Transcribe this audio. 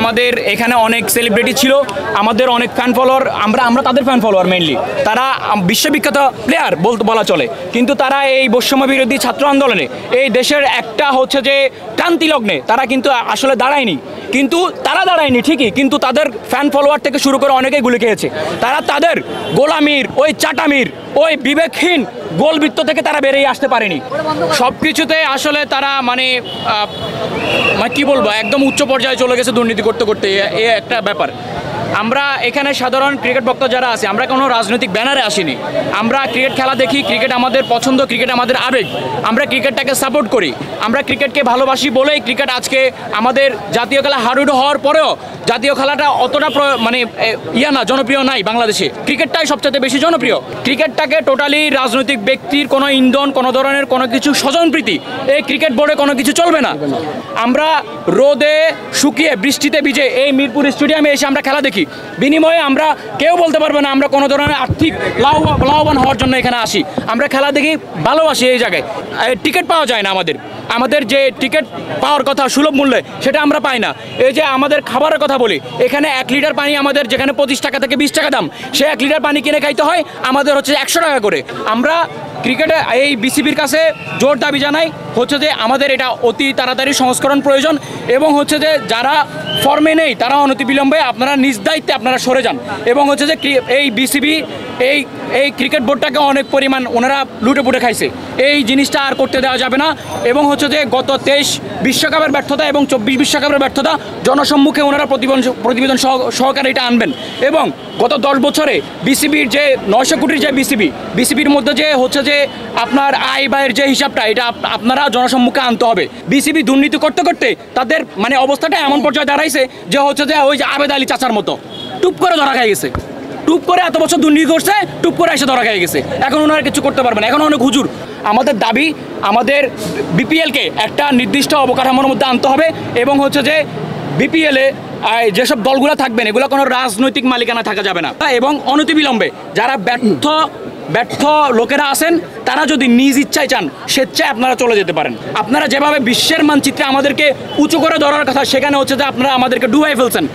আমাদের এখানে অনেক সেলিব্রিটি ছিল, আমাদের অনেক ফ্যান ফলোয়ার, আমরা তাদের ফ্যান ফলোয়ার মেইনলি। তারা বিশ্ববিখ্যাত প্লেয়ার বলা চলে, কিন্তু তারা এই বৈষম্য বিরোধী ছাত্র আন্দোলনে এই দেশের একটা হচ্ছে যে ক্রান্তি লগ্নে তারা কিন্তু আসলে দাঁড়ায়নি। কিন্তু তারা দাঁড়ায়নি ঠিকই, কিন্তু তাদের ফ্যান ফলোয়ার থেকে শুরু করে অনেকেই গুলি খেয়েছে। তারা তাদের গোলামির, ওই চাটামির, ওই বিবেকহীন গোলবৃত্ত থেকে তারা বেরিয়ে আসতে পারেনি। সব কিছুতে আসলে তারা মানে কি বলবো, একদম উচ্চ পর্যায়ে চলে গেছে দুর্নীতি করতে করতে। এ একটা ব্যাপার। আমরা এখানে সাধারণ ক্রিকেট ভক্ত যারা আছে, আমরা কোনো রাজনৈতিক ব্যানারে আসিনি। আমরা ক্রিকেট খেলা দেখি, ক্রিকেট আমাদের পছন্দ, ক্রিকেট আমাদের আবেগ, আমরা ক্রিকেটটাকে সাপোর্ট করি, আমরা ক্রিকেটকে ভালোবাসি বলেই ক্রিকেট আজকে আমাদের জাতীয় খেলা হাডুডু হওয়ার পরেও জাতীয় খেলাটা অতটা মানে না জনপ্রিয় নাই বাংলাদেশে। ক্রিকেটটাই সবচেয়ে বেশি জনপ্রিয়। ক্রিকেটটাকে টোটালি রাজনৈতিক ব্যক্তির কোনো ইন্ধন, কোনো ধরনের কোনো কিছু স্বজনপ্রীতি এই ক্রিকেট বোর্ডে কোনো কিছু চলবে না। আমরা রোদে শুকিয়ে বৃষ্টিতে ভিজে এই মিরপুর স্টেডিয়ামে এসে আমরা খেলা দেখি, বিনিময়ে আমরা কেউ বলতে পারবো না আমরা কোনো ধরনের আর্থিক লাভবান হওয়ার জন্য এখানে আসি। আমরা খেলা দেখি, ভালোবাসি এই জায়গায়। টিকিট পাওয়া যায় না, আমাদের যে টিকিট পাওয়ার কথা সুলভ মূল্যে সেটা আমরা পাই না। এই যে আমাদের খাবারের কথা বলি, এখানে 1 লিটার পানি আমাদের যেখানে 25 টাকা থেকে 20 টাকা দাম, সে 1 লিটার পানি কিনে খাইতে হয় আমাদের হচ্ছে 100 টাকা করে। আমরা ক্রিকেটে এই বিসিবির কাছে জোর দাবি জানাই হচ্ছে যে আমাদের এটা অতি তাড়াতাড়ি সংস্করণ প্রয়োজন, এবং হচ্ছে যে যারা ফর্মে নেই তারা অনতিবিলম্বে আপনারা নিজ দায়িত্বে আপনারা সরে যান, এবং হচ্ছে যে এই বিসিবি এই ক্রিকেট বোর্ডটাকে অনেক পরিমাণ ওনারা লুটেপুটে খাইছে, এই জিনিসটা আর করতে দেওয়া যাবে না। এবং হচ্ছে যে গত 23 বিশ্বকাপের ব্যর্থতা এবং 24 বিশ্বকাপের ব্যর্থতা জনসম্মুখে ওনারা প্রতিবেদন সহকারে এটা আনবেন। এবং গত 10 বছরে বিসিবির যে 900 কোটির যে বিসিবির মধ্যে যে হচ্ছে যে আপনার আয় ব্যয়ের যে হিসাবটা, এটা আপনারা জনসম্মুখে আনতে হবে। বিসিবি দুর্নীতি করতে করতে তাদের মানে অবস্থাটা এমন পর্যায়ে দাঁড়াইছে যে হচ্ছে যে ওই যে আবেদ আলী চাচার মতো টুপ করে ধরা খাই গেছে। টুপ করে এত বছর দুর্নীতি করছে, টুপ করে এসে ধরা খেয়ে গেছে। এখন ওনারা কিছু করতে পারবে না, এখন অনেক হুজুর। আমাদের দাবি, আমাদের বিপিএলকে একটা নির্দিষ্ট অবকাঠামোর মধ্যে আনতে হবে, এবং হচ্ছে যে বিপিএলে যেসব দলগুলো থাকবেন এগুলো কোনো রাজনৈতিক মালিকানা থাকা যাবে না। এবং অনতিবিলম্বে যারা ব্যর্থ লোকেরা আছেন তারা যদি নিজ ইচ্ছায় চান, স্বেচ্ছায় আপনারা চলে যেতে পারেন। আপনারা যেভাবে বিশ্বের মানচিত্রে আমাদেরকে উঁচু করে ধরার কথা, সেখানে হচ্ছে যে আপনারা আমাদেরকে ডুবাই ফেলছেন।